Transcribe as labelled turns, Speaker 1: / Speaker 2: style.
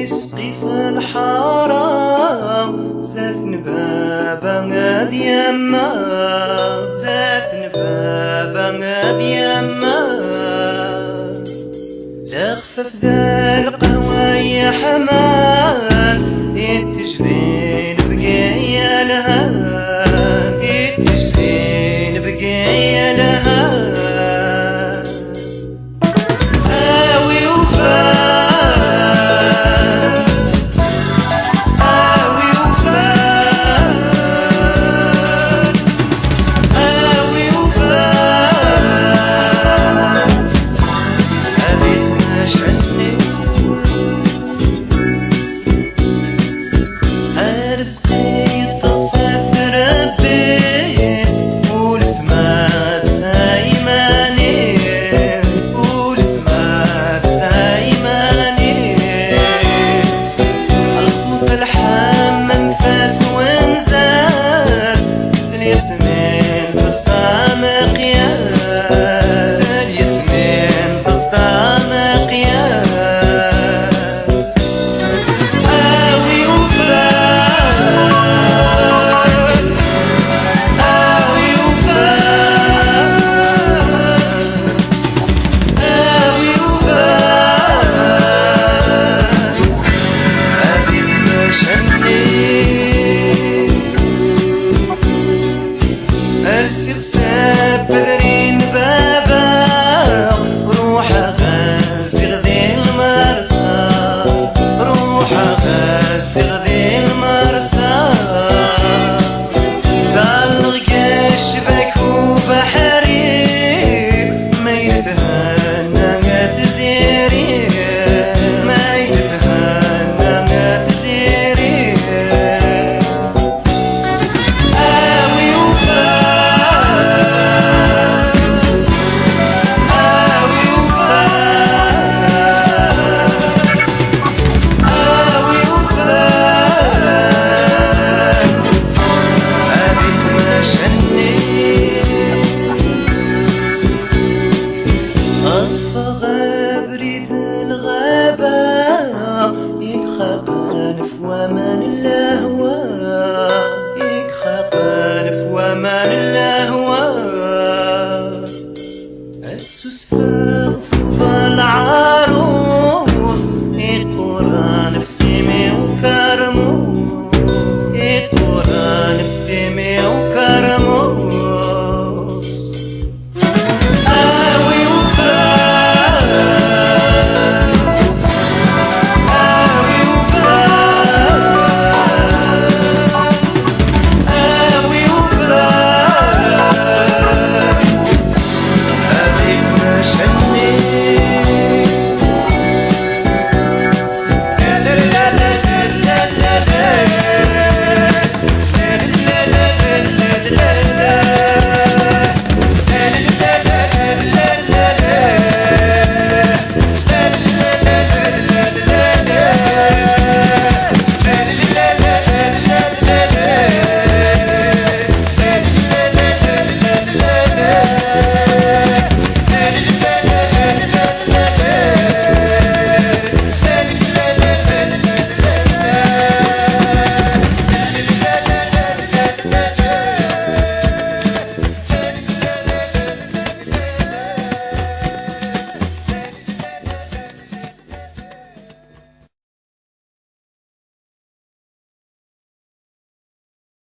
Speaker 1: يسقي في الحرام زات نبابا غاد يما زات نبابا غاد يما لخفف ذا القهوة يا حمان يتجدين بقايا لها يتجدين بقايا لها آوي وفاء آوي وفاء آوي وفاء أبيت مشعني أرزقي يتصف ربيس قولت ما تسايماني قولت ما تسايماني الخلط الحمام فات ونزاز سليسمين فسطام قياس سليسمين فسطام قياس آوي وفاء آوي وفاء آوي وفاء هذه المشني أرسي غساب بدرين بابا روحا غازي غذي المرسى روحا غازي غذي المرسى بلغ الشباك وبحري ما يتهنى ما تزيري ما يتهنى ما تزيري آوي وفاء آوي وفاء آوي وفاء أبيت مشني أطفى غابري ذا الغابة يكخبان في ومان الهوى يكخبان في ومان